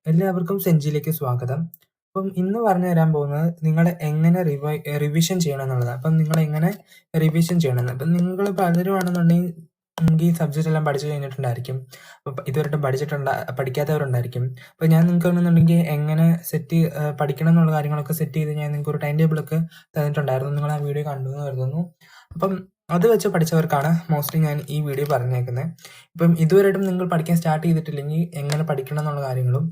എല്ലാവർക്കും സെഞ്ചിയിലേക്ക് സ്വാഗതം. അപ്പം ഇന്ന് പറഞ്ഞു തരാൻ പോകുന്നത് നിങ്ങൾ എങ്ങനെ റിവിഷൻ ചെയ്യണം എന്നുള്ളതാണ്. അപ്പം നിങ്ങൾ എങ്ങനെ റിവിഷൻ ചെയ്യണമെന്ന്. അപ്പം നിങ്ങൾ പലരും ആണെന്നുണ്ടെങ്കിൽ ഈ സബ്ജക്റ്റ് എല്ലാം പഠിച്ചു കഴിഞ്ഞിട്ടുണ്ടായിരിക്കും. അപ്പം ഇതുവരെയായിട്ടും പഠിക്കാത്തവരുണ്ടായിരിക്കും. അപ്പം ഞാൻ നിങ്ങൾക്ക് ആണെന്നുണ്ടെങ്കിൽ എങ്ങനെ പഠിക്കണം എന്നുള്ള കാര്യങ്ങളൊക്കെ സെറ്റ് ചെയ്ത് ഞാൻ നിങ്ങൾക്ക് ഒരു ടൈം ടേബിളൊക്കെ തന്നിട്ടുണ്ടായിരുന്നു. നിങ്ങൾ ആ വീഡിയോ കണ്ടു എന്ന് കരുതുന്നു. അപ്പം അത് വെച്ച് പഠിച്ചവർക്കാണ് മോസ്റ്റ്ലി ഞാൻ ഈ വീഡിയോ പറഞ്ഞേക്കുന്നത്. ഇപ്പം ഇതുവരെയായിട്ടും നിങ്ങൾ പഠിക്കാൻ സ്റ്റാർട്ട് ചെയ്തിട്ടില്ലെങ്കിൽ എങ്ങനെ പഠിക്കണം എന്നുള്ള കാര്യങ്ങളും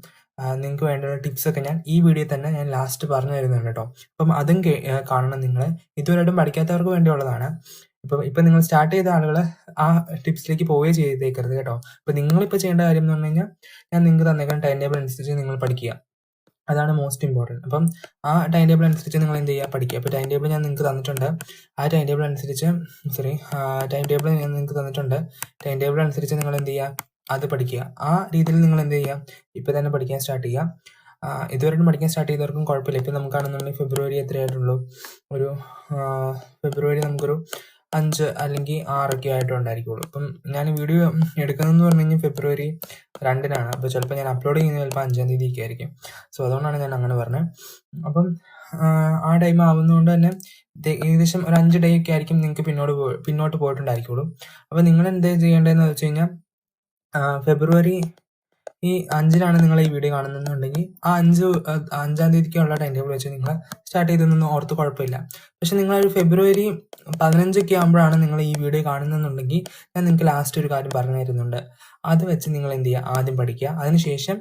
നിങ്ങൾക്ക് വേണ്ട ടിപ്സൊക്കെ ഞാൻ ഈ വീഡിയോ തന്നെ ഞാൻ ലാസ്റ്റ് പറഞ്ഞു തരുന്നുണ്ട് കേട്ടോ. അപ്പം അതും കാണണം നിങ്ങൾ. ഇതുവരെയായിട്ടും പഠിക്കാത്തവർക്ക് വേണ്ടിയുള്ളതാണ്. ഇപ്പം നിങ്ങൾ സ്റ്റാർട്ട് ചെയ്ത ആളുകൾ ആ ടിപ്സിലേക്ക് പോവുകയും ചെയ്തേക്കരുത് കേട്ടോ. അപ്പം നിങ്ങളിപ്പോൾ ചെയ്യേണ്ട കാര്യം എന്ന് പറഞ്ഞു കഴിഞ്ഞാൽ ഞാൻ നിങ്ങൾക്ക് തന്നേക്കുന്ന ടൈം ടേബിൾ അനുസരിച്ച് നിങ്ങൾ പഠിക്കുക. അതാണ് മോസ്റ്റ് ഇമ്പോർട്ടൻറ്റ്. അപ്പം ആ ടൈം ടേബിൾ അനുസരിച്ച് നിങ്ങൾ എന്ത് ചെയ്യുക, പഠിക്കുക. അപ്പോൾ ടൈം ടേബിൾ ഞാൻ നിങ്ങൾക്ക് തന്നിട്ടുണ്ട്. ആ ടൈം ടേബിൾ അനുസരിച്ച് ടൈം ടേബിൾ ഞാൻ നിങ്ങൾക്ക് തന്നിട്ടുണ്ട്. ടൈം ടേബിൾ അനുസരിച്ച് നിങ്ങൾ എന്ത് ചെയ്യുക, അത് പഠിക്കുക. ആ രീതിയിൽ നിങ്ങൾ എന്ത് ചെയ്യുക, ഇപ്പോൾ തന്നെ പഠിക്കാൻ സ്റ്റാർട്ട് ചെയ്യുക. ഇതുവരെയും പഠിക്കാൻ സ്റ്റാർട്ട് ചെയ്തവർക്കും കുഴപ്പമില്ല. ഇപ്പം നമുക്കാണെന്നുണ്ടെങ്കിൽ ഫെബ്രുവരി എത്രയായിട്ടുള്ളൂ, ഒരു ഫെബ്രുവരി നമുക്കൊരു 5 അല്ലെങ്കിൽ 6 ആയിട്ടുണ്ടായിരിക്കുള്ളൂ. അപ്പം ഞാൻ വീഡിയോ എടുക്കുന്നതെന്ന് പറഞ്ഞു കഴിഞ്ഞാൽ ഫെബ്രുവരി 2-നാണ്. അപ്പോൾ ചിലപ്പോൾ ഞാൻ അപ്ലോഡ് ചെയ്യുന്നത് ചിലപ്പോൾ 5-ാം തീയതിയൊക്കെ ആയിരിക്കും. സോ അതുകൊണ്ടാണ് ഞാൻ അങ്ങനെ പറഞ്ഞത്. അപ്പം ആ ടൈം ആവുന്നതുകൊണ്ട് തന്നെ ഏകദേശം ഒരു 5 ഡേ ഒക്കെ ആയിരിക്കും നിങ്ങൾക്ക് പിന്നോട്ട് പോയിട്ടുണ്ടായിരിക്കുള്ളൂ. അപ്പോൾ നിങ്ങൾ എന്ത് ചെയ്യേണ്ടതെന്ന് വെച്ച് കഴിഞ്ഞാൽ ഫെബ്രുവരി 5-നാണ് നിങ്ങൾ ഈ വീഡിയോ കാണുന്നുണ്ടെങ്കിൽ ആ 5-ാം തീയതിക്കുള്ള ടൈം ടേബിൾ വെച്ച് നിങ്ങൾ സ്റ്റാർട്ട് ചെയ്തൊന്നും ഓർത്ത് കുഴപ്പമില്ല. പക്ഷെ നിങ്ങളൊരു ഫെബ്രുവരി 15 ആകുമ്പോഴാണ് നിങ്ങൾ ഈ വീഡിയോ കാണുന്നുണ്ടെങ്കിൽ ഞാൻ നിങ്ങൾക്ക് ലാസ്റ്റ് ഒരു കാര്യം പറഞ്ഞു തരുന്നുണ്ട്. അത് വെച്ച് നിങ്ങൾ എന്ത് ചെയ്യുക, ആദ്യം പഠിക്കുക. അതിനുശേഷം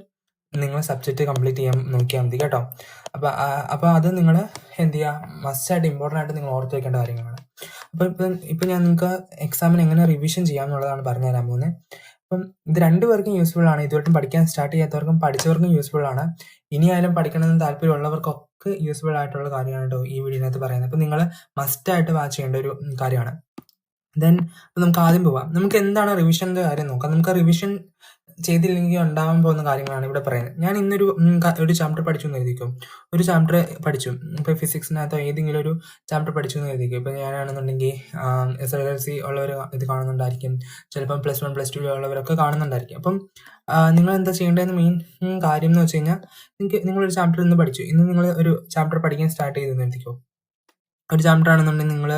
നിങ്ങൾ സബ്ജക്റ്റ് കംപ്ലീറ്റ് ചെയ്യാൻ നോക്കിയാൽ മതി കേട്ടോ. അപ്പോൾ അത് നിങ്ങൾ എന്ത് ചെയ്യുക, മസ്റ്റായിട്ട് ഇമ്പോർട്ടൻ്റ് ആയിട്ട് നിങ്ങൾ ഓർത്ത് വയ്ക്കേണ്ട കാര്യങ്ങളാണ്. ഇപ്പം ഞാൻ നിങ്ങൾക്ക് എക്സാമിന് എങ്ങനെ റിവിഷൻ ചെയ്യാം എന്നുള്ളതാണ് പറഞ്ഞു തരാൻ പോകുന്നത്. അപ്പം ഇത് രണ്ടുപേർക്കും യൂസ്ഫുൾ ആണ്. ഇതുവരെയും പഠിക്കാൻ സ്റ്റാർട്ട് ചെയ്യാത്തവർക്കും പഠിച്ചവർക്കും യൂസ്ഫുൾ ആണ്. ഇനിയായാലും പഠിക്കണമെന്ന് താല്പര്യമുള്ളവർക്കൊക്കെ യൂസ്ഫുൾ ആയിട്ടുള്ള കാര്യമാണ് കേട്ടോ ഈ വീഡിയോനകത്ത് പറയുന്നത്. അപ്പം നിങ്ങൾ മസ്റ്റായിട്ട് വാച്ച് ചെയ്യേണ്ട ഒരു കാര്യമാണ്. ദെൻ നമുക്ക് ആദ്യം പോവാം. നമുക്ക് എന്താണ് റിവിഷൻ്റെ കാര്യം നോക്കാം. നമുക്ക് റിവിഷൻ ചെയ്തില്ലെങ്കിൽ ഉണ്ടാവാൻ പോകുന്ന കാര്യങ്ങളാണ് ഇവിടെ പറയുന്നത്. ഞാൻ ഇന്നൊരു ചാപ്റ്റർ പഠിച്ചു എന്ന് കരുതിക്കും. ഒരു ചാപ്റ്റർ പഠിച്ചു. ഇപ്പോൾ ഫിസിക്സിനകത്തോ ഏതെങ്കിലും ഒരു ചാപ്റ്റർ പഠിച്ചു എന്ന് കരുതിക്കും. ഇപ്പോൾ ഞാനാണെന്നുണ്ടെങ്കിൽ SSLC ഉള്ളവർ ഇത് കാണുന്നുണ്ടായിരിക്കും. ചിലപ്പം +1 +2 ഉള്ളവരൊക്കെ കാണുന്നുണ്ടായിരിക്കും. അപ്പം നിങ്ങൾ എന്താ ചെയ്യേണ്ടതെന്ന് മെയിൻ കാര്യം എന്ന് വെച്ച് കഴിഞ്ഞാൽ, നിങ്ങളൊരു ചാപ്റ്റർ ഇന്ന് പഠിച്ചു. ഇന്ന് നിങ്ങൾ ഒരു ചാപ്റ്റർ പഠിക്കാൻ സ്റ്റാർട്ട് ചെയ്തെന്ന് കരുതിക്കോ. ഒരു ചാപ്റ്റർ ആണെന്നുണ്ടെങ്കിൽ നിങ്ങൾ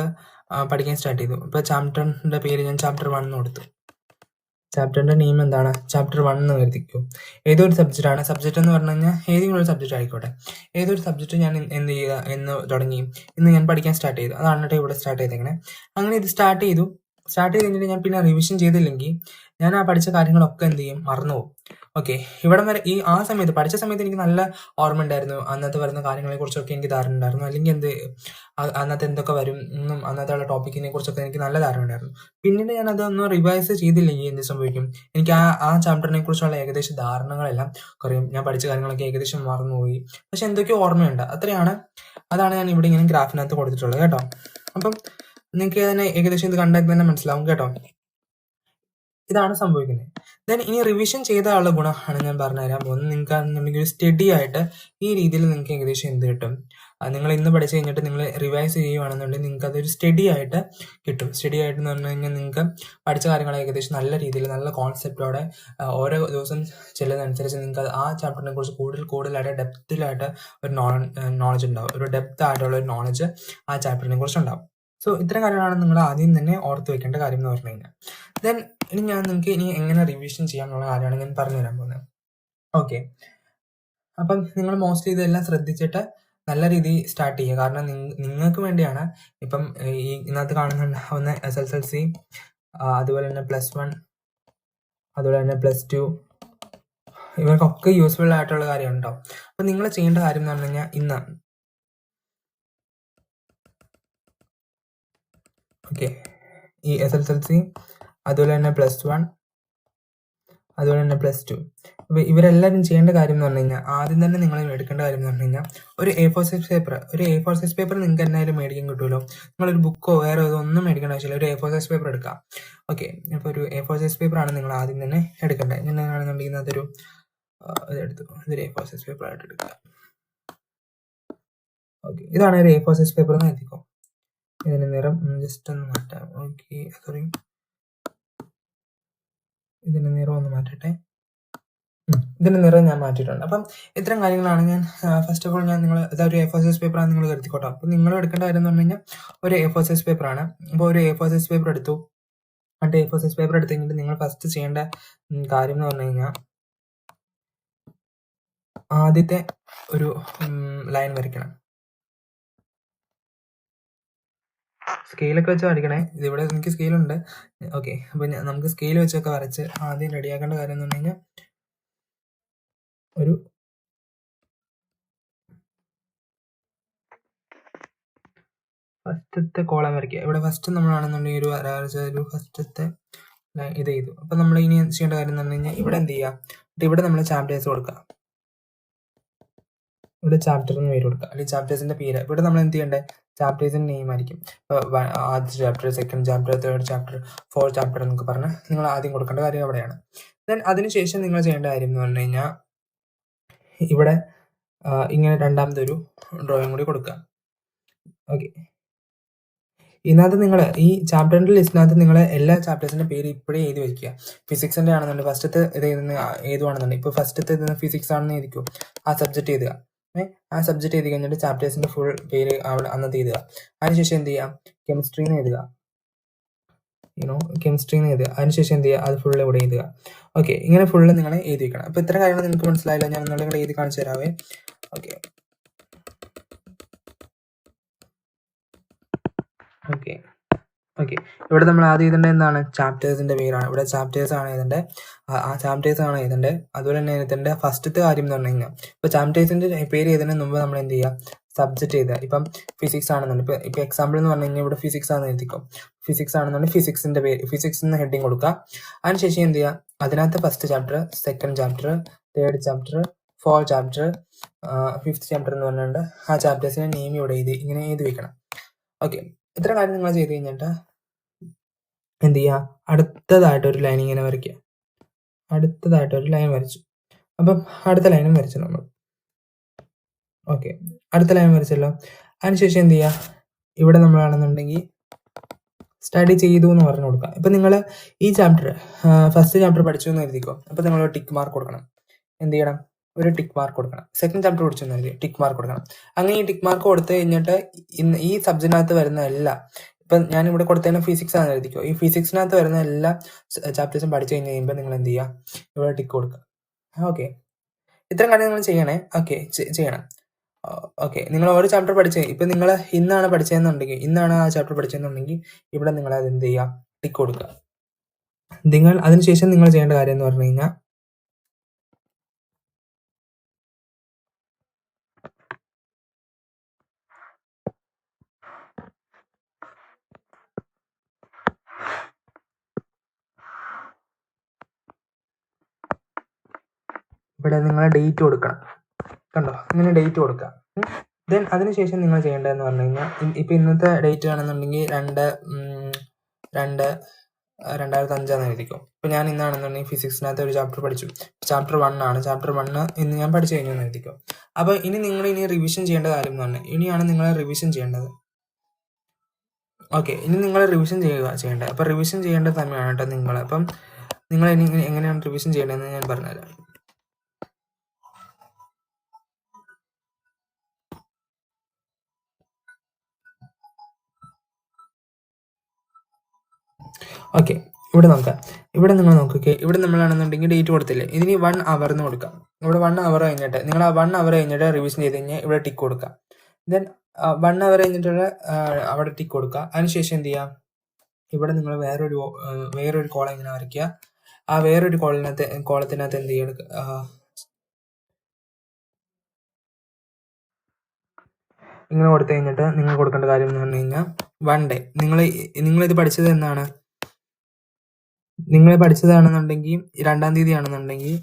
പഠിക്കാൻ സ്റ്റാർട്ട് ചെയ്തു. ഇപ്പോൾ ചാപ്റ്ററിൻ്റെ പേര് ഞാൻ ചാപ്റ്റർ 1 എന്ന് കൊടുത്തു. ചാപ്റ്ററിൻ്റെ നെയിം എന്താണ്, ചാപ്റ്റർ 1 എന്ന് കരുതിക്കോ. ഏതൊരു സബ്ജക്റ്റാണ്, സബ്ജക്റ്റ് എന്ന് പറഞ്ഞു കഴിഞ്ഞാൽ ഏതെങ്കിലും ഒരു സബ്ജക്റ്റ് ആയിക്കോട്ടെ. ഏതൊരു സബ്ജക്റ്റ് ഞാൻ എന്ത് ചെയ്യുക എന്ന് തുടങ്ങി, ഇന്ന് ഞാൻ പഠിക്കാൻ സ്റ്റാർട്ട് ചെയ്തു. അതാണ് കേട്ടോ ഇവിടെ സ്റ്റാർട്ട് ചെയ്തേക്കണേ. അങ്ങനെ ഇത് സ്റ്റാർട്ട് ചെയ്ത് കഴിഞ്ഞിട്ട് ഞാൻ പിന്നെ റിവിഷൻ ചെയ്തില്ലെങ്കിൽ ഞാൻ ആ പഠിച്ച കാര്യങ്ങളൊക്കെ എന്ത് ചെയ്യും, മറന്നുപോകും. ഓക്കെ, ഇവിടം വരെ ആ സമയത്ത് പഠിച്ച സമയത്ത് എനിക്ക് നല്ല ഓർമ്മ ഉണ്ടായിരുന്നു. അന്നത്തെ വരുന്ന കാര്യങ്ങളെക്കുറിച്ചൊക്കെ എനിക്ക് ധാരണ ഉണ്ടായിരുന്നു. അല്ലെങ്കിൽ അന്നത്തെ എന്തൊക്കെ വരും എന്നും അന്നത്തെ ഉള്ള ടോപ്പിക്കിനെ കുറിച്ചൊക്കെ എനിക്ക് നല്ല ധാരണ ഉണ്ടായിരുന്നു. പിന്നീട് ഞാൻ അതൊന്ന് റിവൈസ് ചെയ്തില്ലെങ്കിൽ എന്ത് സംഭവിക്കും, എനിക്ക് ആ ചാപ്റ്ററിനെ കുറിച്ചുള്ള ഏകദേശ ധാരണകളെല്ലാം കുറയും. ഞാൻ പഠിച്ച കാര്യങ്ങളൊക്കെ ഏകദേശം മറന്നുപോയി. പക്ഷെ എന്തൊക്കെയോ ഓർമ്മയുണ്ട്. അതാണ് ഞാൻ ഇവിടെ ഇങ്ങനെ ഗ്രാഫിനകത്ത് കൊടുത്തിട്ടുള്ളത് കേട്ടോ. അപ്പം നിങ്ങൾക്ക് തന്നെ ഏകദേശം ഇത് കണ്ടാൽ തന്നെ മനസ്സിലാവും കേട്ടോ. ഇതാണ് സംഭവിക്കുന്നത്. ദെൻ ഇനി റിവിഷൻ ചെയ്ത ആളുടെ ഗുണമാണ് ഞാൻ പറഞ്ഞുതരാൻ പോകുന്നത്. നിങ്ങൾക്ക് ആണെന്നുണ്ടെങ്കിൽ ഒരു സ്റ്റഡി ആയിട്ട് ഈ രീതിയിൽ നിങ്ങൾക്ക് ഏകദേശം എന്ത് കിട്ടും, നിങ്ങൾ ഇന്ന് പഠിച്ചു കഴിഞ്ഞിട്ട് നിങ്ങൾ റിവൈസ് ചെയ്യുകയാണെന്നുണ്ടെങ്കിൽ നിങ്ങൾക്ക് അതൊരു സ്റ്റഡി ആയിട്ട് കിട്ടും. സ്റ്റഡി ആയിട്ട് എന്ന് പറഞ്ഞു കഴിഞ്ഞാൽ നിങ്ങൾക്ക് പഠിച്ച കാര്യങ്ങൾ ഏകദേശം നല്ല രീതിയിൽ നല്ല കോൺസെപ്റ്റോടെ ഓരോ ദിവസം ചെല്ലുന്നതനുസരിച്ച് നിങ്ങൾക്ക് ആ ചാപ്റ്ററിനെ കുറിച്ച് കൂടുതലായിട്ട് ഡെപ്തിലായിട്ട് ഒരു നോളജ് ഉണ്ടാവും. ഒരു ഡെപ്ത് ആയിട്ടുള്ള ഒരു നോളജ് ആ ചാപ്റ്ററിനെ കുറിച്ച് ഉണ്ടാവും. സോ ഇത്തരം കാര്യങ്ങളാണ് നിങ്ങൾ ആദ്യം തന്നെ ഓർത്ത് വെക്കേണ്ട കാര്യം എന്ന് പറഞ്ഞു കഴിഞ്ഞാൽ. ദെൻ ഇനി ഞാൻ നിങ്ങൾക്ക് എങ്ങനെ റിവിഷൻ ചെയ്യാമെന്നുള്ള കാര്യമാണ് ഞാൻ പറഞ്ഞു തരാൻ പോകുന്നത്. ഓക്കെ, അപ്പം നിങ്ങൾ മോസ്റ്റ്ലി ഇതെല്ലാം ശ്രദ്ധിച്ചിട്ട് നല്ല രീതിയിൽ സ്റ്റാർട്ട് ചെയ്യുക. കാരണം നിങ്ങൾക്ക് വേണ്ടിയാണ്. ഇപ്പം ഇതിനകത്ത് കാണുന്നുണ്ടാവുന്ന SSLC, അതുപോലെ തന്നെ +1, അതുപോലെ തന്നെ +2, ഇവർക്കൊക്കെ യൂസ്ഫുൾ ആയിട്ടുള്ള കാര്യമാണ് കേട്ടോ. അപ്പം നിങ്ങൾ ചെയ്യേണ്ട കാര്യം എന്ന് പറഞ്ഞു കഴിഞ്ഞാൽ ഇന്ന് ഓക്കെ ഈ SSLC, അതുപോലെ തന്നെ +1, അതുപോലെ തന്നെ +2, ഇവരെല്ലാവരും ചെയ്യേണ്ട കാര്യം എന്ന് പറഞ്ഞു കഴിഞ്ഞാൽ ആദ്യം തന്നെ നിങ്ങൾ എടുക്കേണ്ട കാര്യം എന്ന് പറഞ്ഞു കഴിഞ്ഞാൽ ഒരു A4 സൈസ് പേപ്പർ നിങ്ങൾക്ക് എന്നായാലും മേടിക്കാൻ കിട്ടുമല്ലോ. നിങ്ങളൊരു ബുക്കോ വേറെ ഒന്നും മേടിക്കേണ്ട ആവശ്യമില്ല. ഒരു A4 സൈസ് പേപ്പർ എടുക്കാം. ഓക്കെ, അപ്പോൾ ഒരു A4 സൈസ് പേപ്പറാണ് നിങ്ങൾ ആദ്യം തന്നെ എടുക്കേണ്ടത്. ഞാനാണെന്നുണ്ടെങ്കിൽ അതൊരു ഇതൊരു A4 സൈസ് പേപ്പർ ആയിട്ട് എടുക്കുക. ഓക്കെ, ഇതാണ് ഒരു A4 സൈസ് പേപ്പർ എന്ന് എത്തിക്കോ. ഇതിന് നിറം ജസ്റ്റ് ഒന്ന് മാറ്റാം. ഓക്കെ, സോറി, ഇതിന് നിറം ഒന്ന് മാറ്റട്ടെ. ഇതിൻ്റെ നിറം ഞാൻ മാറ്റിയിട്ടുണ്ട്. അപ്പം ഇത്തരം കാര്യങ്ങളാണ് ഞാൻ ഫസ്റ്റ് ഓഫ് ഓൾ നിങ്ങൾ ഇതൊരു A4 സൈസ് പേപ്പറാണ് നിങ്ങൾ കരുതിക്കോട്ടോ. അപ്പം നിങ്ങൾ എടുക്കേണ്ട കാര്യം എന്ന് പറഞ്ഞു കഴിഞ്ഞാൽ ഒരു A4 സൈസ് പേപ്പറാണ്. അപ്പോൾ ഒരു A4 സൈസ് പേപ്പർ എടുത്തു. എന്നിട്ട് A4 സൈസ് പേപ്പർ എടുത്ത് കഴിഞ്ഞിട്ട് നിങ്ങൾ ഫസ്റ്റ് ചെയ്യേണ്ട കാര്യം എന്ന് പറഞ്ഞു കഴിഞ്ഞാൽ ആദ്യത്തെ ഒരു ലൈൻ വരയ്ക്കണം. സ്കെയിലൊക്കെ വെച്ച് വരയ്ക്കണേ. ഇതിവിടെ എനിക്ക് സ്കെയിലുണ്ട്. ഓക്കെ, അപ്പം നമുക്ക് സ്കെയിൽ വെച്ചൊക്കെ വരച്ച് ആദ്യം റെഡിയാക്കേണ്ട കാര്യം എന്ന് പറഞ്ഞു കഴിഞ്ഞാൽ ഒരു ഫസ്റ്റത്തെ കോളം വരയ്ക്കുക. ഇവിടെ ഫസ്റ്റ് നമ്മളാണെന്നുണ്ടെങ്കിൽ ഒരു ഫസ്റ്റത്തെ ഇത് ചെയ്തു. അപ്പം നമ്മൾ ഇനി ചെയ്യേണ്ട കാര്യം എന്ന് പറഞ്ഞു കഴിഞ്ഞാൽ ഇവിടെ എന്ത് ചെയ്യുക, ഇവിടെ നമ്മൾ ചാപ്റ്റേഴ്സ് കൊടുക്കുക. ഇവിടെ ചാപ്റ്ററിന് പേര് കൊടുക്കുക, അല്ലെങ്കിൽ ചാപ്റ്റേഴ്സിന്റെ പേര്. ഇവിടെ നമ്മൾ എന്ത് ചെയ്യേണ്ടത്, ചാപ്റ്റേഴ്സിന്റെ നെയിം ആയിരിക്കും. ഇപ്പോൾ ആദ്യത്തെ chapter, second chapter, third chapter, fourth chapter എന്നൊക്കെ പറഞ്ഞ് നിങ്ങൾ ആദ്യം കൊടുക്കേണ്ട കാര്യം അവിടെയാണ്. ദെൻ അതിനുശേഷം നിങ്ങൾ ചെയ്യേണ്ട കാര്യം എന്ന് പറഞ്ഞു കഴിഞ്ഞാൽ ഇവിടെ ഇങ്ങനെ രണ്ടാമതൊരു ഡ്രോയിങ് കൂടി കൊടുക്കുക. ഓക്കെ, ഇതിനകത്ത് നിങ്ങൾ ഈ ചാപ്റ്ററിൻ്റെ ലിസ്റ്റിനകത്ത് നിങ്ങൾ എല്ലാ ചാപ്റ്റേഴ്സിൻ്റെ പേര് ഇപ്പോഴേ എഴുതി വയ്ക്കുക. ഫിസിക്സിൻ്റെ ആണെന്നുണ്ടെങ്കിൽ ഫസ്റ്റത്തെ ഇത് ഏതുവാണെന്നുണ്ടെങ്കിൽ ഇപ്പോൾ ഫസ്റ്റത്തെ ഇത് ഫിസിക്സ് ആണെന്ന് എഴുതിക്കും. ആ സബ്ജക്റ്റ് എഴുതുക. ആ സബ്ജക്റ്റ് എഴുതി കഴിഞ്ഞിട്ട് ചാപ്റ്റേഴ്സിൻ്റെ ഫുൾ പേര് അവിടെ അന്നത്തെ എഴുതുക. അതിനുശേഷം എന്ത് ചെയ്യുക, കെമിസ്ട്രിന്ന് എഴുതുക. കെമിസ്ട്രിന്ന് എഴുതുക. അതിനുശേഷം എന്ത് ചെയ്യുക, അത് ഫുള്ള് ഇവിടെ എഴുതുക. ഓക്കെ, ഇങ്ങനെ ഫുള്ള് നിങ്ങൾ എഴുതി വെക്കണം. അപ്പോൾ ഇത്ര കാര്യങ്ങൾ നിങ്ങൾക്ക് മനസ്സിലായില്ല, ഞാൻ നിങ്ങളുടെ എഴുതി കാണിച്ചു തരാവേ. ഓക്കെ ഓക്കെ ഓക്കെ ഇവിടെ നമ്മൾ ആദ്യം എഴുതേണ്ടത് എന്താണ്, ചാപ്റ്റേഴ്സിന്റെ പേരാണ്. ഇവിടെ ചാപ്റ്റേഴ്സ് ആണ് എഴുതേണ്ടത്. ആ ചാപ്റ്റേഴ്സ് ആണ് എഴുതേണ്ടത്. അതുപോലെ തന്നെ എഴുതേണ്ട ഫസ്റ്റത്തെ കാര്യം എന്ന് പറഞ്ഞു കഴിഞ്ഞാൽ ഇപ്പോൾ ചാപ്റ്റേഴ്സിന്റെ പേര് എഴുതുന്നതിന് മുമ്പ് നമ്മൾ എന്ത് ചെയ്യുക, സബ്ജക്റ്റ് എഴുതുക. ഇപ്പം ഫിസിക്സ് ആണെന്നുണ്ട്, ഇപ്പോൾ എക്സാമ്പിൾ എന്ന് പറഞ്ഞു കഴിഞ്ഞാൽ ഇവിടെ ഫിസിക്സ് ആണെന്ന് എഴുതിക്കും. ഫിസിക്സ് ആണെന്നുണ്ടെങ്കിൽ ഫിസിക്സിന്റെ പേര്, ഫിസിക്സ് എന്ന ഹെഡിങ് കൊടുക്കുക. അതിനുശേഷം എന്ത് ചെയ്യുക, അതിനകത്ത് first chapter, second chapter, third chapter, fourth chapter, fifth chapter എന്ന് പറഞ്ഞുകൊണ്ട് ആ ചാപ്റ്റേഴ്സിന്റെ നെയിം ഇവിടെ ഇങ്ങനെ എഴുതി വെക്കണം. ഓക്കെ, ഇത്ര കാര്യം നിങ്ങൾ ചെയ്ത് കഴിഞ്ഞിട്ട് എന്ത് ചെയ്യുക, അടുത്തതായിട്ടൊരു ലൈൻ ഇങ്ങനെ വരയ്ക്കുക. അടുത്തതായിട്ടൊരു ലൈൻ വരച്ചു. അപ്പം അടുത്ത ലൈനും വരച്ചു നമ്മൾ. ഓക്കെ, അടുത്ത ലൈൻ വരച്ചല്ലോ. അതിനുശേഷം എന്ത് ചെയ്യുക, ഇവിടെ നമ്മളാണെന്നുണ്ടെങ്കിൽ സ്റ്റഡി ചെയ്തു എന്ന് പറഞ്ഞു കൊടുക്കുക. ഇപ്പം നിങ്ങൾ ഈ ചാപ്റ്റർ ഫസ്റ്റ് ചാപ്റ്റർ പഠിച്ചു എന്ന് എഴുതിക്കോ. അപ്പോൾ നിങ്ങൾ ടിക്ക് മാർക്ക് കൊടുക്കണം. എന്ത് ചെയ്യണം, ഒരു ടിക്ക് മാർക്ക് കൊടുക്കണം. സെക്കൻഡ് ചാപ്റ്റർ പഠിച്ചു എന്ന് എഴുതി, ടിക്ക് മാർക്ക് കൊടുക്കണം. അങ്ങനെ ഈ ടിക്ക് മാർക്ക് കൊടുത്തു കഴിഞ്ഞിട്ട് ഈ സബ്ജക്റ്റിനകത്ത് വരുന്ന എല്ലാം, ഇപ്പം ഞാൻ ഇവിടെ കൊടുത്തതിന് ഫിസിക്സ് ആണെന്ന് എഴുതിക്കോ. ഈ ഫിസിക്സിനകത്ത് വരുന്ന എല്ലാ ചാപ്റ്റേഴ്സും പഠിച്ചു കഴിഞ്ഞ് കഴിയുമ്പോൾ നിങ്ങൾ എന്ത് ചെയ്യുക, ഇവിടെ ടിക്ക് കൊടുക്കുക. ഓക്കെ, ഇത്തരം കാര്യം നിങ്ങൾ ചെയ്യണേ. ഓക്കെ, ചെയ്യണം. ഓക്കെ, നിങ്ങൾ ഓരോ ചാപ്റ്റർ പഠിച്ചേ, ഇപ്പം നിങ്ങൾ ഇന്നാണ് പഠിച്ചതെന്നുണ്ടെങ്കിൽ, ഇന്നാണ് ആ ചാപ്റ്റർ പഠിച്ചതെന്നുണ്ടെങ്കിൽ ഇവിടെ നിങ്ങൾ അത് എന്ത് ചെയ്യുക, ടിക്ക് കൊടുക്കുക. നിങ്ങൾ അതിനുശേഷം നിങ്ങൾ ചെയ്യേണ്ട കാര്യം എന്ന് പറഞ്ഞു കഴിഞ്ഞാൽ ഇവിടെ നിങ്ങൾ ഡേറ്റ് കൊടുക്കണം. കണ്ടോ, ഇങ്ങനെ ഡേറ്റ് കൊടുക്കുക. ദെൻ അതിനുശേഷം നിങ്ങൾ ചെയ്യേണ്ടതെന്ന് പറഞ്ഞു കഴിഞ്ഞാൽ ഇപ്പം ഇന്നത്തെ ഡേറ്റ് ആണെന്നുണ്ടെങ്കിൽ 2/2005 എഴുതിക്കും. ഇപ്പം ഞാൻ ഇന്നാണെന്നുണ്ടെങ്കിൽ ഫിസിക്സിനകത്ത് ഒരു ചാപ്റ്റർ പഠിച്ചു, ചാപ്റ്റർ 1 ആണ്. ചാപ്റ്റർ 1 ഇന്ന് ഞാൻ പഠിച്ചു കഴിഞ്ഞു എന്ന് എഴുതിക്കും. അപ്പോൾ ഇനി റിവിഷൻ ചെയ്യേണ്ട കാര്യം എന്ന് പറഞ്ഞാൽ ഇനിയാണ് നിങ്ങൾ റിവിഷൻ ചെയ്യേണ്ടത്. ഓക്കെ, ഇനി നിങ്ങൾ റിവിഷൻ ചെയ്യേണ്ടത്. അപ്പോൾ റിവിഷൻ ചെയ്യേണ്ട സമയമാണ് കേട്ടോ നിങ്ങൾ. അപ്പം നിങ്ങൾ ഇനി എങ്ങനെയാണ് റിവിഷൻ ചെയ്യേണ്ടതെന്ന് ഞാൻ പറഞ്ഞുതരാം. ഓക്കെ, ഇവിടെ നോക്കാം. ഇവിടെ നിങ്ങൾ നോക്കിക്കേ, ഇവിടെ നമ്മളാണെന്നുണ്ടെങ്കിൽ ഡേറ്റ് കൊടുത്തില്ലേ, ഇതിന് 1 അവർ എന്ന് കൊടുക്കാം. ഇവിടെ 1 അവർ കഴിഞ്ഞിട്ട് നിങ്ങൾ ആ 1 അവർ കഴിഞ്ഞിട്ട് റിവിഷൻ ചെയ്ത് കഴിഞ്ഞാൽ ഇവിടെ ടിക്ക് കൊടുക്കുക. ദെൻ 1 അവർ കഴിഞ്ഞിട്ടുള്ള അവിടെ ടിക്ക് കൊടുക്കുക. അതിനുശേഷം എന്ത് ചെയ്യാം, ഇവിടെ നിങ്ങൾ വേറൊരു കോളം ഇങ്ങനെ വരയ്ക്കുക. ആ വേറൊരു കോളത്തിനകത്ത് എന്ത് ചെയ്യുക, ഇങ്ങനെ കൊടുത്തു കഴിഞ്ഞിട്ട് നിങ്ങൾ കൊടുക്കേണ്ട കാര്യം എന്ന് പറഞ്ഞു കഴിഞ്ഞാൽ 1 ഡേ. നിങ്ങളിത് പഠിച്ചത് എന്നാണ്, നിങ്ങൾ പഠിച്ചതാണെന്നുണ്ടെങ്കിൽ 2-ാം തീയതി ആണെന്നുണ്ടെങ്കിൽ,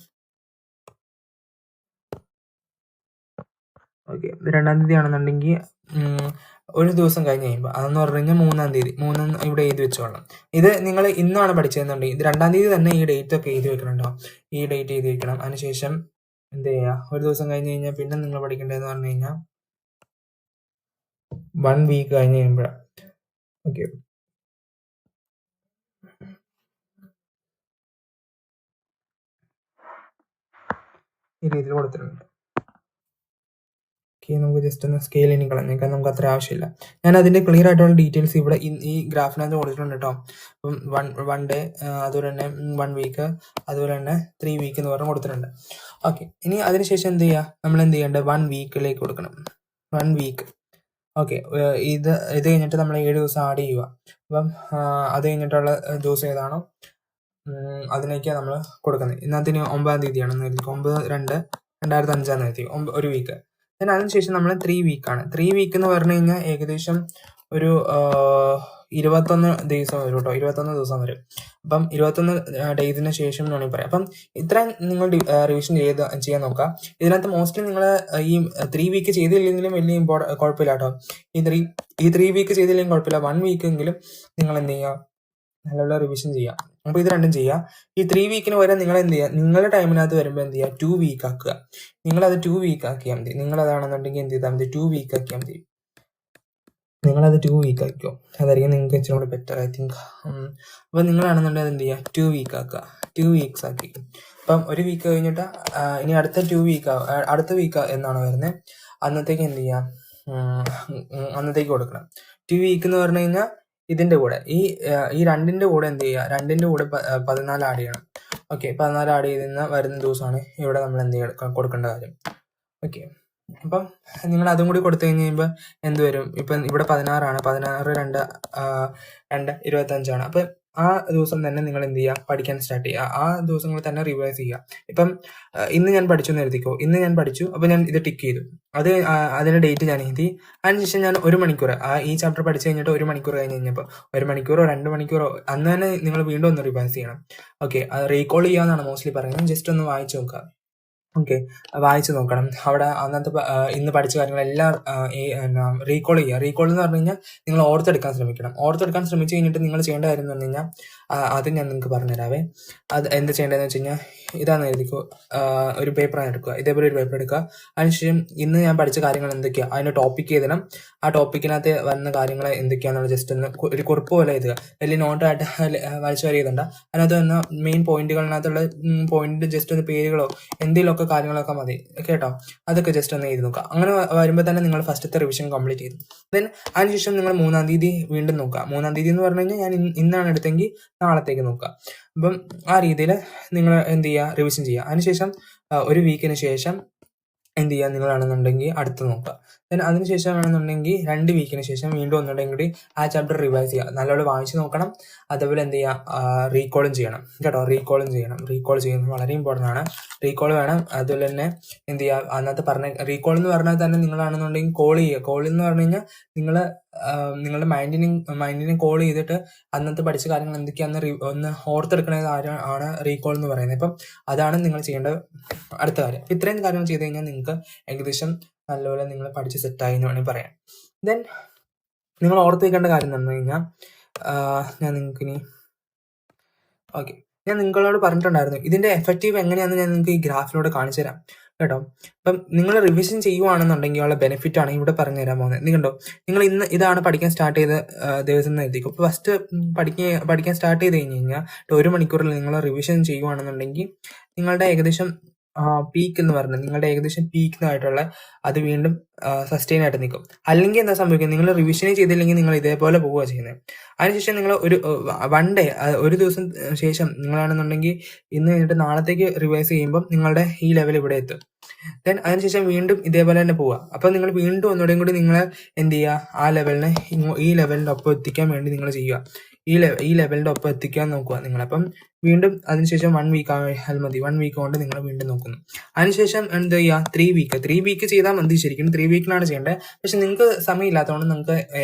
ഓക്കെ 2-ാം തീയതി ആണെന്നുണ്ടെങ്കിൽ ഒരു ദിവസം കഴിഞ്ഞ് കഴിയുമ്പോൾ അതെന്ന് പറഞ്ഞു കഴിഞ്ഞാൽ 3-ാം തീയതി ഇവിടെ എഴുതി വെച്ചോളാം. ഇത് നിങ്ങൾ ഇന്നാണ് പഠിച്ചതെന്നുണ്ടെങ്കിൽ ഇത് 2-ാം തീയതി തന്നെ ഈ ഡേറ്റ് ഒക്കെ എഴുതി വെക്കണുണ്ടോ, ഈ ഡേറ്റ് എഴുതി വെക്കണം. അതിനുശേഷം എന്ത് ചെയ്യുക, ഒരു ദിവസം കഴിഞ്ഞ് കഴിഞ്ഞാൽ പിന്നെ നിങ്ങൾ പഠിക്കേണ്ടതെന്ന് പറഞ്ഞു കഴിഞ്ഞാൽ 1 വീക്ക് കഴിഞ്ഞ് കഴിയുമ്പോഴാണ്. ഓക്കെ, ഈ രീതിയിൽ കൊടുത്തിട്ടുണ്ട്. ഓക്കെ, നമുക്ക് ജസ്റ്റ് ഒന്ന് സ്കെയിൽ ഇനി കളഞ്ഞേക്കാം, നമുക്ക് അത്ര ആവശ്യമില്ല. ഞാൻ അതിൻ്റെ ക്ലിയർ ആയിട്ടുള്ള ഡീറ്റെയിൽസ് ഇവിടെ ഈ ഗ്രാഫിനകത്ത് കൊടുത്തിട്ടുണ്ട് കേട്ടോ. അപ്പം വൺ ഡേ, അതുപോലെ തന്നെ 1 വീക്ക്, അതുപോലെ തന്നെ 3 വീക്ക് എന്ന് പറഞ്ഞ് കൊടുത്തിട്ടുണ്ട്. ഓക്കെ, ഇനി അതിനുശേഷം എന്ത് ചെയ്യുക, നമ്മൾ എന്ത് ചെയ്യേണ്ടത് 1 വീക്കിലേക്ക് കൊടുക്കണം. 1 വീക്ക്. ഓക്കെ, ഇത് കഴിഞ്ഞിട്ട് നമ്മൾ 7 ദിവസം ആഡ് ചെയ്യുക. അപ്പം അത് കഴിഞ്ഞിട്ടുള്ള ദിവസം ഏതാണോ അതിനേക്കാണ് നമ്മൾ കൊടുക്കുന്നത്. ഇന്നത്തിന് 9-ാം തീയതിയാണെന്ന് കരുതി, 9/2/2005 1 വീക്ക്. then അതിനുശേഷം നമ്മൾ 3 വീക്കാണ്. 3 വീക്ക് എന്ന് പറഞ്ഞു കഴിഞ്ഞാൽ ഏകദേശം ഒരു 21 ദിവസം വരും കേട്ടോ, 21 ദിവസം വരും. അപ്പം 21 ഡേയ്സിന് ശേഷം എന്ന് വേണമെങ്കിൽ പറയാം. അപ്പം ഇത്രയും നിങ്ങൾ റിവിഷൻ ചെയ്യാൻ നോക്കുക. ഇതിനകത്ത് മോസ്റ്റ്ലി നിങ്ങൾ ഈ 3 വീക്ക് ചെയ്തില്ലെങ്കിലും വലിയ കുഴപ്പമില്ല കേട്ടോ. ഈ 3 വീക്ക് ചെയ്തില്ലെങ്കിലും കുഴപ്പമില്ല. 1 വീക്ക് എങ്കിലും നിങ്ങൾ എന്ത് ചെയ്യുക, നല്ലപോലെ റിവിഷൻ ചെയ്യുക. അപ്പോൾ ഇത് രണ്ടും ചെയ്യുക. ഈ 3 വീക്കിന് വരെ നിങ്ങൾ എന്ത് ചെയ്യുക, നിങ്ങളുടെ ടൈമിനകത്ത് വരുമ്പോൾ എന്ത് ചെയ്യുക, 2 വീക്ക് ആക്കുക. നിങ്ങളത് 2 വീക്ക് ആക്കിയാൽ മതി. നിങ്ങളതാണെന്നുണ്ടെങ്കിൽ എന്ത് ചെയ്താൽ മതി, 2 വീക്ക് ആക്കിയാൽ മതി. നിങ്ങളത് 2 വീക്ക് ആക്കിയോ, അതായിരിക്കും നിങ്ങൾക്ക് ഇച്ചിരി കൂടെ ബെറ്റർ ഐ തിങ്ക്. അപ്പോൾ നിങ്ങളാണെന്നുണ്ടെങ്കിൽ എന്ത് ചെയ്യുക, 2 വീക്ക് ആക്കുക. 2 വീക്സ് ആക്കി. അപ്പം 1 വീക്ക് കഴിഞ്ഞിട്ട് ഇനി അടുത്ത 2 വീക്ക്, അടുത്ത വീക്ക് എന്നാണ് വരുന്നത്, അന്നത്തേക്ക് എന്ത് ചെയ്യാം, അന്നത്തേക്ക് കൊടുക്കണം. 2 വീക്ക് എന്ന് പറഞ്ഞു കഴിഞ്ഞാൽ ഇതിൻ്റെ കൂടെ ഈ രണ്ടിൻ്റെ കൂടെ എന്ത് ചെയ്യുക, രണ്ടിൻ്റെ കൂടെ 14 ആഡ് ചെയ്യണം. ഓക്കെ, 14 ആഡ് ചെയ്ത് വരുന്ന ദിവസമാണ് ഇവിടെ നമ്മൾ എന്ത് ചെയ്യുക, കൊടുക്കേണ്ട കാര്യം. ഓക്കെ, അപ്പം നിങ്ങൾ അതും കൂടി കൊടുത്തു കഴിഞ്ഞ് കഴിയുമ്പോൾ എന്ത് വരും, ഇപ്പം ഇവിടെ 16 16/2/25. അപ്പം ആ ദിവസം തന്നെ നിങ്ങൾ എന്ത് ചെയ്യുക, പഠിക്കാൻ സ്റ്റാർട്ട് ചെയ്യുക. ആ ദിവസങ്ങൾ തന്നെ റിവൈസ് ചെയ്യുക. ഇപ്പം ഇന്ന് ഞാൻ പഠിച്ചു എന്ന് എഴുതിക്കോ, ഇന്ന് ഞാൻ പഠിച്ചു, അപ്പോൾ ഞാൻ ഇത് ടിക്ക് ചെയ്തു, അതിൻ്റെ ഡേറ്റ് ഞാൻ എഴുതി. അതിനുശേഷം ഞാൻ 1 മണിക്കൂർ ഈ ചാപ്റ്റർ പഠിച്ചു കഴിഞ്ഞിട്ട് 1 മണിക്കൂർ കഴിഞ്ഞ് കഴിഞ്ഞപ്പോൾ 1 മണിക്കൂറോ 2 മണിക്കൂറോ അന്ന് തന്നെ നിങ്ങൾ വീണ്ടും ഒന്ന് റിവൈസ് ചെയ്യണം. ഓക്കെ, അത് റീകോൾ ചെയ്യാന്നാണ് മോസ്റ്റ്ലി പറയുന്നത്. ജസ്റ്റ് ഒന്ന് വായിച്ചു നോക്കുക. ഓക്കെ, വായിച്ചു നോക്കണം. അവിടെ അന്നത്തെ ഇന്ന് പഠിച്ച കാര്യങ്ങളെല്ലാം റീകോൾ ചെയ്യുക. റീകോൾ എന്ന് പറഞ്ഞു കഴിഞ്ഞാൽ നിങ്ങൾ ഓർത്തെടുക്കാൻ ശ്രമിക്കണം. ഓർത്തെടുക്കാൻ ശ്രമിച്ചു കഴിഞ്ഞിട്ട് നിങ്ങൾ ചെയ്യേണ്ട കാര്യം എന്ന് പറഞ്ഞു കഴിഞ്ഞാൽ അത് ഞാൻ നിങ്ങൾക്ക് പറഞ്ഞുതരാവേ. അത് എന്ത് ചെയ്യേണ്ടതെന്ന് വെച്ച് കഴിഞ്ഞാൽ ഇതാണെന്ന് എഴുതിക്കോ, ഒരു പേപ്പർ എടുക്കുക, ഇതേപോലെ ഒരു പേപ്പർ എടുക്കുക. അതിനുശേഷം ഇന്ന് ഞാൻ പഠിച്ച കാര്യങ്ങൾ എന്തൊക്കെയാണ്, അതിൻ്റെ ടോപ്പിക്ക് എഴുതണം. ആ ടോപ്പിക്കിനകത്ത് വന്ന കാര്യങ്ങൾ എന്തൊക്കെയാണെന്നുള്ള ജസ്റ്റ് ഒന്ന് ഒരു കുറിപ്പ് പോലെ എഴുതുക. വലിയ നോട്ടായിട്ട് വലിച്ചു വരെ എഴുതണ്ട. അതിനകത്ത് വന്ന മെയിൻ പോയിന്റുകളിനകത്തുള്ള പോയിന്റ് ജസ്റ്റ് ഒന്ന് പേരുകളോ എന്തെങ്കിലുമൊക്കെ കാര്യങ്ങളൊക്കെ മതി കേട്ടോ. അതൊക്കെ ജസ്റ്റ് ഒന്ന് എഴുതി നോക്കുക. അങ്ങനെ വരുമ്പോൾ തന്നെ നിങ്ങൾ ഫസ്റ്റത്തെ റിവിഷൻ കംപ്ലീറ്റ് ചെയ്തു. ദെൻ അതിനുശേഷം നിങ്ങൾ 3-ാം തീയതി വീണ്ടും നോക്കുക. 3-ാം തീയതി എന്ന് പറഞ്ഞു കഴിഞ്ഞാൽ ഞാൻ ഇന്നാണ് എടുത്തെങ്കിൽ നാളത്തേക്ക് നോക്കുക. അപ്പം ആ രീതിയിൽ നിങ്ങൾ എന്ത് ചെയ്യുക, റിവിഷൻ ചെയ്യുക. അതിനുശേഷം 1 വീക്കിന് ശേഷം എന്ത് ചെയ്യുക, നിങ്ങളാണെന്നുണ്ടെങ്കിൽ അടുത്ത് നോക്കുക. ദെൻ അതിനുശേഷം ആണെന്നുണ്ടെങ്കിൽ 2 വീക്കിന് ശേഷം വീണ്ടും ഒന്നുണ്ടെങ്കിൽ കൂടി ആ ചാപ്റ്റർ റിവൈസ് ചെയ്യുക. നല്ലപോലെ വായിച്ച് നോക്കണം. അതേപോലെ എന്ത് ചെയ്യുക, റീകോളും ചെയ്യണം കേട്ടോ. റീകോളും ചെയ്യണം. റീകോൾ ചെയ്യുന്നത് വളരെ ഇമ്പോർട്ടൻ്റ് ആണ്. റീകോൾ വേണം. അതുപോലെ തന്നെ എന്ത് ചെയ്യുക, അന്നത്തെ പറഞ്ഞ റീകോൾ എന്ന് പറഞ്ഞാൽ തന്നെ നിങ്ങളാണെന്നുണ്ടെങ്കിൽ കോൾ ചെയ്യുക. കോൾ എന്ന് പറഞ്ഞു കഴിഞ്ഞാൽ നിങ്ങൾ നിങ്ങളുടെ മൈൻഡിനെ കോൾ ചെയ്തിട്ട് അന്നത്തെ പഠിച്ച കാര്യങ്ങൾ എന്തൊക്കെയാണെന്ന് ഒന്ന് ഓർത്തെടുക്കണത് ആണ് റീകോൾ എന്ന് പറയുന്നത്. അപ്പം അതാണ് നിങ്ങൾ ചെയ്യേണ്ട അടുത്ത കാര്യം. ഇത്രയും കാര്യങ്ങൾ ചെയ്ത് കഴിഞ്ഞാൽ നിങ്ങൾക്ക് ഏകദേശം നല്ലപോലെ നിങ്ങൾ പഠിച്ച് സെറ്റായി എന്ന് വേണമെങ്കിൽ പറയാം. ദെൻ നിങ്ങൾ ഓർത്ത് വയ്ക്കേണ്ട കാര്യം എന്ന് പറഞ്ഞു കഴിഞ്ഞാൽ ഞാൻ നിങ്ങൾക്കിനി ഓക്കെ, ഞാൻ നിങ്ങളോട് പറഞ്ഞിട്ടുണ്ടായിരുന്നു ഇതിൻ്റെ എഫക്റ്റീവ് എങ്ങനെയാണെന്ന് ഞാൻ നിങ്ങൾക്ക് ഈ ഗ്രാഫിലൂടെ കാണിച്ചു തരാം കേട്ടോ. അപ്പം നിങ്ങൾ റിവിഷൻ ചെയ്യുവാണെന്നുണ്ടെങ്കിൽ ഉള്ള ബെനിഫിറ്റ് ആണ് ഇവിടെ പറഞ്ഞു തരാൻ പോകുന്നത്. നിങ്ങൾ കണ്ടോ, നിങ്ങൾ ഇതാണ് പഠിക്കാൻ സ്റ്റാർട്ട് ചെയ്ത ദിവസം എന്ന് എഴുതിക്കും. അപ്പോൾ ഫസ്റ്റ് പഠിക്കാൻ സ്റ്റാർട്ട് ചെയ്ത് കഴിഞ്ഞ് കഴിഞ്ഞാൽ 1 മണിക്കൂറിൽ നിങ്ങൾ റിവിഷൻ ചെയ്യുവാണെന്നുണ്ടെങ്കിൽ നിങ്ങളുടെ ഏകദേശം പീക്ക് എന്ന് പറഞ്ഞത് നിങ്ങളുടെ ഏകദേശം പീക്കിനായിട്ടുള്ള അത് വീണ്ടും സസ്റ്റെയിൻ ആയിട്ട് നിൽക്കും. അല്ലെങ്കിൽ എന്താ സംഭവിക്കുക, നിങ്ങൾ റിവിഷനെ ചെയ്തില്ലെങ്കിൽ നിങ്ങൾ ഇതേപോലെ പോവുക ചെയ്യുന്നത്. അതിനുശേഷം നിങ്ങൾ ഒരു 1 ഡേ, ഒരു ദിവസം ശേഷം നിങ്ങളാണെന്നുണ്ടെങ്കിൽ ഇന്ന് കഴിഞ്ഞിട്ട് നാളത്തേക്ക് റിവൈസ് ചെയ്യുമ്പം നിങ്ങളുടെ ഈ ലെവൽ ഇവിടെ എത്തും. ദെൻ അതിനുശേഷം വീണ്ടും ഇതേപോലെ തന്നെ പോവുക. അപ്പം നിങ്ങൾ വീണ്ടും ഒന്നുകൂടെയും കൂടി നിങ്ങൾ എന്ത് ചെയ്യുക, ആ ലെവലിനെ ഈ ലെവലിൻ്റെ ഒപ്പം എത്തിക്കാൻ വേണ്ടി നിങ്ങൾ ചെയ്യുക. ഈ ലെവലിൻ്റെ ഒപ്പം എത്തിക്കാൻ നോക്കുക നിങ്ങൾ. അപ്പം വീണ്ടും അതിനുശേഷം 1 വീക്ക് ആയാൽ മതി. 1 വീക്ക് കൊണ്ട് നിങ്ങൾ വീണ്ടും നോക്കുന്നു. അതിനുശേഷം എന്ത് ചെയ്യുക, 3 വീക്ക് ചെയ്താൽ മതി. ശരിക്കും 3 വീക്കിലാണ് ചെയ്യേണ്ടത്. പക്ഷെ നിങ്ങൾക്ക് സമയമില്ലാത്തതുകൊണ്ട് നിങ്ങൾക്ക്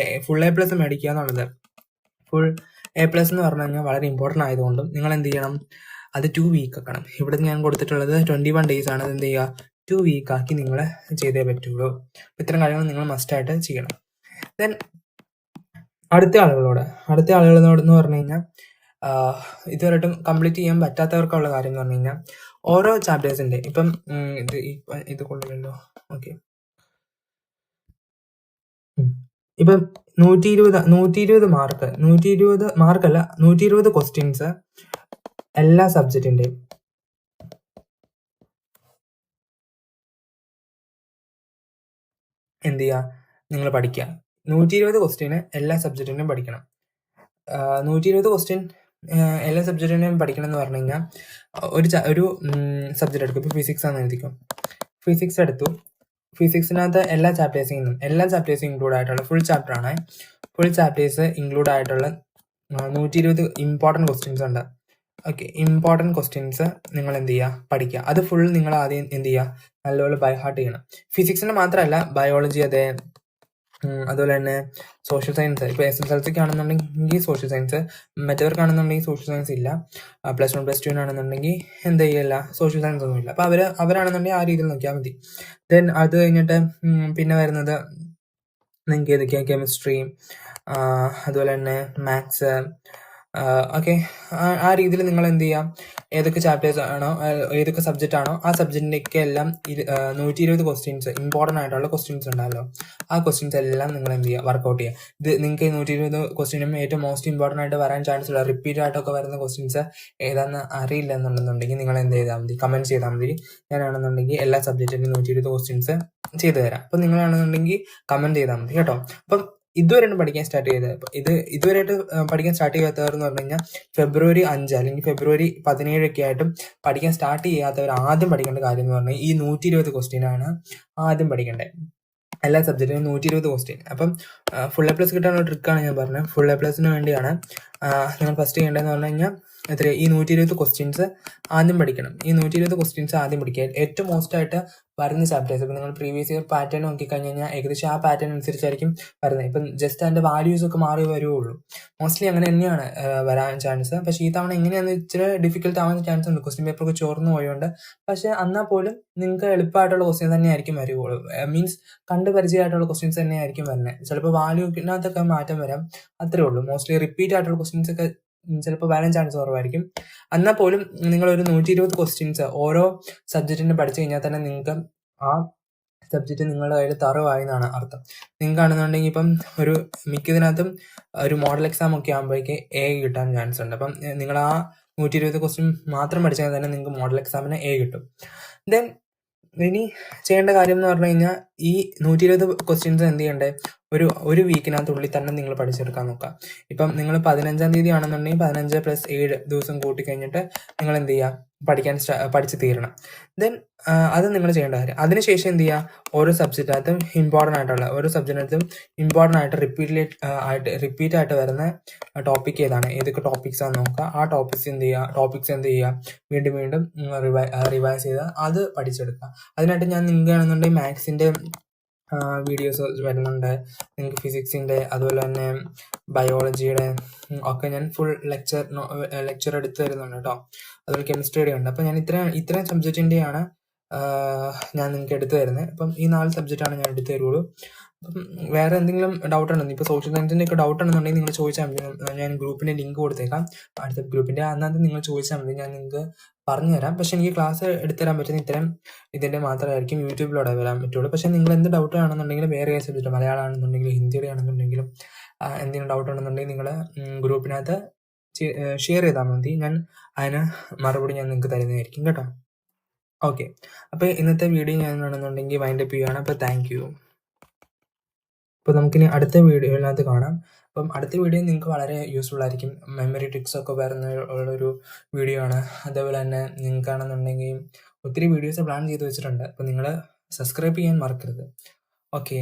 ഫുൾ A+ മേടിക്കുക എന്നുള്ളത്. ഫുൾ A+ എന്ന് പറഞ്ഞു കഴിഞ്ഞാൽ വളരെ ഇമ്പോർട്ടൻ്റ് ആയതുകൊണ്ടും നിങ്ങൾ എന്ത് ചെയ്യണം, അത് 2 വീക്ക് ആക്കണം. ഇവിടെ ഞാൻ കൊടുത്തിട്ടുള്ളത് 21 ഡേയ്സ് ആണ്. അത് എന്ത് ചെയ്യുക, 2 വീക്ക് ആക്കി നിങ്ങൾ ചെയ്തേ പറ്റുള്ളൂ. ഇത്തരം കാര്യങ്ങൾ നിങ്ങൾ മസ്റ്റായിട്ട് ചെയ്യണം. ദെൻ അടുത്ത ആളുകളോടെന്ന് പറഞ്ഞു കഴിഞ്ഞാൽ ഇതുവരെയായിട്ടും കംപ്ലീറ്റ് ചെയ്യാൻ പറ്റാത്തവർക്കുള്ള കാര്യം എന്ന് പറഞ്ഞു കഴിഞ്ഞാൽ ഓരോ ചാപ്റ്റേഴ്സിൻ്റെ ഇപ്പം ഇത് കൊള്ളില്ലല്ലോ. ഓക്കെ, ഇപ്പം 120 മാർക്ക് 120 മാർക്കല്ല 120 ക്വസ്റ്റ്യൻസ് എല്ലാ സബ്ജക്റ്റിൻ്റെയും എന്ത് ചെയ്യുക, നിങ്ങൾ പഠിക്കുക. 120 ക്വസ്റ്റ്യന് എല്ലാ സബ്ജക്റ്റിനും പഠിക്കണം. 120 ക്വസ്റ്റ്യൻ എല്ലാ സബ്ജക്റ്റിനും പഠിക്കണം എന്ന് പറഞ്ഞു കഴിഞ്ഞാൽ ഒരു സബ്ജക്റ്റ് എടുക്കും. ഇപ്പോൾ ഫിസിക്സ് ആണെന്ന് എഴുതിക്കും. ഫിസിക്സ് എടുത്തു. ഫിസിക്സിനകത്ത് എല്ലാ ചാപ്റ്റേഴ്സും ഇൻക്ലൂഡ് ആയിട്ടുള്ള ഫുൾ ചാപ്റ്റേഴ്സ് ഇൻക്ലൂഡ് ആയിട്ടുള്ള 120 ഇമ്പോർട്ടൻറ്റ് ക്വസ്റ്റ്യൻസ് ഉണ്ട്. ഓക്കെ, ഇമ്പോർട്ടൻറ്റ് ക്വസ്റ്റ്യൻസ് നിങ്ങൾ എന്ത് ചെയ്യുക, പഠിക്കുക. അത് ഫുൾ നിങ്ങൾ ആദ്യം എന്ത് ചെയ്യുക, നല്ലപോലെ ബൈ ഹാർട്ട് ചെയ്യണം. ഫിസിക്സിന് മാത്രമല്ല, ബയോളജി അതെ, അതുപോലെ തന്നെ സോഷ്യൽ സയൻസ്. ഇപ്പോൾ SSLCക്ക് ആണെന്നുണ്ടെങ്കിൽ സോഷ്യൽ സയൻസ്, മറ്റവർക്കാണെന്നുണ്ടെങ്കിൽ സോഷ്യൽ സയൻസ് ഇല്ല. +1 +2 ആണെന്നുണ്ടെങ്കിൽ എന്ത് ചെയ്യില്ല, സോഷ്യൽ സയൻസ് ഒന്നും ഇല്ല. അപ്പോൾ അവരാണെന്നുണ്ടെങ്കിൽ ആ രീതിയിൽ നോക്കിയാൽ മതി. ദെൻ അത് കഴിഞ്ഞിട്ട് പിന്നെ വരുന്നത് നിങ്ങൾക്ക് ഏതൊക്കെയാണ്, കെമിസ്ട്രി, അതുപോലെ തന്നെ മാത്സ്, ഓക്കെ. ആ രീതിയിൽ നിങ്ങൾ എന്ത് ചെയ്യാം, ഏതൊക്കെ ചാപ്റ്റേഴ്സ് ആണോ, ഏതൊക്കെ സബ്ജക്റ്റ് ആണോ ആ സബ്ജക്റ്റിൻ്റെയൊക്കെ എല്ലാം 120 ക്വസ്റ്റ്യൻസ്, ഇമ്പോർട്ടൻ്റ് ആയിട്ടുള്ള ക്വസ്റ്റ്യൻസ് ഉണ്ടല്ലോ, ആ ക്വസ്റ്റ്യൻസ് എല്ലാം നിങ്ങൾ എന്ത് ചെയ്യുക, വർക്കൗട്ട് ചെയ്യുക. ഇത് നിങ്ങൾക്ക് 120 ക്വസ്റ്റ്യനും ഏറ്റവും മോസ്റ്റ് ഇമ്പോർട്ടൻ്റ് ആയിട്ട് വരാൻ ചാൻസ് ഉള്ള റിപ്പീറ്റ് ആയിട്ടൊക്കെ വരുന്ന ക്വസ്റ്റ്യൻസ് ഏതാണെന്ന് അറിയില്ല എന്നുണ്ടെന്നുണ്ടെങ്കിൽ നിങ്ങൾ എന്ത് ചെയ്താൽ മതി, കമൻറ്റ് ചെയ്താൽ മതി. ഞാനാണെന്നുണ്ടെങ്കിൽ എല്ലാ സബ്ജക്റ്റിൻ്റെയും 120 ക്വസ്റ്റ്യൻസ് ചെയ്തു തരാം. അപ്പം നിങ്ങളാണെന്നുണ്ടെങ്കിൽ കമൻറ്റ് ചെയ്താൽ മതി കേട്ടോ. അപ്പം ഇതുവരെയാണ് പഠിക്കാൻ സ്റ്റാർട്ട് ചെയ്തത്. ഇതുവരെയായിട്ട് പഠിക്കാൻ സ്റ്റാർട്ട് ചെയ്യാത്തവർ എന്ന് പറഞ്ഞു കഴിഞ്ഞാൽ ഫെബ്രുവരി 5 അല്ലെങ്കിൽ ഫെബ്രുവരി 17 ഒക്കെ ആയിട്ടും പഠിക്കാൻ സ്റ്റാർട്ട് ചെയ്യാത്തവർ ആദ്യം പഠിക്കേണ്ട കാര്യം എന്ന് പറഞ്ഞാൽ ഈ 120 ക്വസ്റ്റ്യനാണ് ആദ്യം പഠിക്കേണ്ടത്. എല്ലാ സബ്ജക്റ്റിനും 120 ക്വസ്റ്റ്യൻ. അപ്പം ഫുൾ A+ കിട്ടാനുള്ള ട്രിക്കാണ് ഞാൻ പറഞ്ഞത്. ഫുൾ A+ന് വേണ്ടിയാണ് നിങ്ങൾ ഫസ്റ്റ് ചെയ്യേണ്ടതെന്ന് പറഞ്ഞു കഴിഞ്ഞാൽ ഈ 120 ക്വസ്റ്റ്യൻസ് ആദ്യം പഠിക്കണം. ഈ 120 ക്വസ്റ്റ്യൻസ് ആദ്യം പഠിക്കുക. ഏറ്റവും മോസ്റ്റ് ആയിട്ട് വരുന്ന ചാപ്റ്റേഴ്സ്, ഇപ്പം നിങ്ങൾ പ്രീവിയസ് ഇയർ പാറ്റേൺ നോക്കിക്കഴിഞ്ഞ് കഴിഞ്ഞാൽ ഏകദേശം ആ പാറ്റേൺ അനുസരിച്ചായിരിക്കും വരുന്നത്. ഇപ്പം ജസ്റ്റ് അതിൻ്റെ വാല്യൂസ് ഒക്കെ മാറി വരുവുള്ളൂ. മോസ്റ്റ്ലി അങ്ങനെ തന്നെയാണ് വരാൻ ചാൻസ്. പക്ഷേ ഈ തവണ എങ്ങനെയാണെന്ന് ഇച്ചിരി ഡിഫിക്കൽട്ട് ആവാൻ ചാൻസ് ഉണ്ട്. ക്വസ്റ്റ്യൻ പേപ്പറൊക്കെ ചോർന്നു പോയതുകൊണ്ട്. പക്ഷേ എന്നാൽ പോലും നിങ്ങൾക്ക് എളുപ്പമായിട്ടുള്ള ക്വസ്റ്റ്യൻ തന്നെയായിരിക്കും വരുവുള്ളൂ. മീൻസ് കണ്ട് പരിചയമായിട്ടുള്ള ക്വസ്റ്റ്യൻസ് തന്നെയായിരിക്കും വരുന്നത്. ചിലപ്പോൾ വാല്യൂവിനകത്തൊക്കെ മാറ്റം വരാം, അത്രേ ഉള്ളൂ. മോസ്റ്റ്ലി റിപ്പീറ്റ് ആയിട്ടുള്ള ക്വസ്റ്റ്യൻസ് ഒക്കെ ചിലപ്പോൾ വരാൻ ചാൻസ് കുറവായിരിക്കും. എന്നാൽ പോലും നിങ്ങളൊരു 120 ക്വസ്റ്റ്യൻസ് ഓരോ സബ്ജക്റ്റിനും പഠിച്ചു കഴിഞ്ഞാൽ തന്നെ നിങ്ങൾക്ക് ആ സബ്ജക്റ്റ് നിങ്ങളുടെ കയ്യിൽ തറവായി എന്നാണ് അർത്ഥം. നിങ്ങൾക്കാണെന്നുണ്ടെങ്കിൽ ഇപ്പം മിക്കതിനകത്തും ഒരു മോഡൽ എക്സാം ഒക്കെ ആകുമ്പോഴേക്ക് A കിട്ടാൻ ചാൻസ് ഉണ്ട്. അപ്പം നിങ്ങൾ ആ 120 ക്വസ്റ്റ്യൻ മാത്രം പഠിച്ചാൽ തന്നെ നിങ്ങൾക്ക് മോഡൽ എക്സാമിന് A കിട്ടും. ദെൻ ഇനി ചെയ്യേണ്ട കാര്യം എന്ന് പറഞ്ഞു കഴിഞ്ഞാൽ ഈ 120 ക്വസ്റ്റ്യൻസ് എന്ത് ചെയ്യണ്ടേ, ഒരു വീക്കിനകത്തുള്ളിൽ തന്നെ നിങ്ങൾ പഠിച്ചെടുക്കാൻ നോക്കുക. ഇപ്പം നിങ്ങൾ 15-ാം തീയതി ആണെന്നുണ്ടെങ്കിൽ 15 + 7 ദിവസം കൂട്ടി കഴിഞ്ഞിട്ട് നിങ്ങൾ എന്ത് ചെയ്യുക, പഠിച്ച് തീരണം. ദെൻ അത് നിങ്ങൾ ചെയ്യേണ്ട കാര്യം. അതിനുശേഷം എന്ത് ചെയ്യുക, ഓരോ സബ്ജക്റ്റിനകത്തും ഓരോ സബ്ജക്റ്റിനകത്തും ഇമ്പോർട്ടൻ്റ് ആയിട്ട് റിപ്പീറ്റ് ആയിട്ട് വരുന്ന ടോപ്പിക് ഏതാണ്, ഏതൊക്കെ ടോപ്പിക്സ് ആണെന്ന് നോക്കുക. ആ ടോപ്പിക്സ് എന്ത് ചെയ്യുക, വീണ്ടും വീണ്ടും റിവൈസ് ചെയ്ത് അത് പഠിച്ചെടുക്കുക. അതിനായിട്ട് ഞാൻ നിങ്ങൾക്കാണെന്നുണ്ടെങ്കിൽ മാത്സിൻ്റെ വീഡിയോസ് വരുന്നുണ്ട്, നിങ്ങൾക്ക് ഫിസിക്സിൻ്റെ, അതുപോലെ തന്നെ ബയോളജിയുടെ ഒക്കെ ഞാൻ ഫുൾ ലെക്ചർ എടുത്ത് തരുന്നുണ്ട് കേട്ടോ. അതുപോലെ കെമിസ്ട്രിയുടെ ഉണ്ട്. അപ്പം ഞാൻ ഇത്രയും സബ്ജക്റ്റിൻ്റെയാണ് ഞാൻ നിങ്ങൾക്ക് എടുത്തു തരുന്നത്. അപ്പം ഈ 4 സബ്ജക്റ്റാണ് ഞാൻ എടുത്തു തരുള്ളൂ. അപ്പം വേറെ എന്തെങ്കിലും ഡൗട്ട് ഉണ്ടെങ്കിൽ, ഇപ്പോൾ സോഷ്യൽ സയൻസിൻ്റെ ഒക്കെ ഡൗട്ട് ഉണ്ടെന്നുണ്ടെങ്കിൽ നിങ്ങൾ ചോദിച്ചാൽ മതി. ഞാൻ ഗ്രൂപ്പിൻ്റെ ലിങ്ക് കൊടുത്തേക്കാം, വാട്സപ്പ് ഗ്രൂപ്പിൻ്റെ. അന്നത്തെ നിങ്ങൾ ചോദിച്ചാൽ മതി, ഞാൻ നിങ്ങൾക്ക് പറഞ്ഞു തരാം. പക്ഷേ എനിക്ക് ക്ലാസ് എടുത്തുതരാൻ പറ്റുന്ന ഇത്തരം ഇതിൻ്റെ മാത്രമായിരിക്കും യൂട്യൂബിലൂടെ വരാൻ പറ്റുള്ളൂ. പക്ഷേ നിങ്ങൾ എന്ത് ഡൗട്ട് ആണെന്നുണ്ടെങ്കിലും വേറെ സബ്ജക്റ്റ്, മലയാളം ആണെന്നുണ്ടെങ്കിലും ഹിന്ദിയുടെ ആണെന്നുണ്ടെങ്കിലും എന്തെങ്കിലും ഡൗട്ട് ഉണ്ടെന്നുണ്ടെങ്കിൽ നിങ്ങൾ ഗ്രൂപ്പിനകത്ത് ഷെയർ ചെയ്താൽ മതി. ഞാൻ അതിന് മറുപടി ഞാൻ നിങ്ങൾക്ക് തരുന്നതായിരിക്കും കേട്ടോ. ഓക്കെ, അപ്പോൾ ഇന്നത്തെ വീഡിയോ ഞാനാണെന്നുണ്ടെങ്കിൽ വൈൻഡപ്പ് ചെയ്യുകയാണ്. അപ്പോൾ താങ്ക് യു. അപ്പോൾ നമുക്കിനി അടുത്ത വീഡിയോയിനകത്ത് കാണാം. അപ്പം അടുത്ത വീഡിയോ നിങ്ങൾക്ക് വളരെ യൂസ്ഫുൾ ആയിരിക്കും. മെമ്മറി ട്രിക്സ് ഒക്കെ ഉള്ളൊരു വീഡിയോ ആണ്. അതേപോലെ തന്നെ നിങ്ങൾക്കാണെന്നുണ്ടെങ്കിൽ ഒത്തിരി വീഡിയോസ് പ്ലാൻ ചെയ്ത് വെച്ചിട്ടുണ്ട്. അപ്പോൾ നിങ്ങൾ സബ്സ്ക്രൈബ് ചെയ്യാൻ മറക്കരുത്. ഓക്കെ.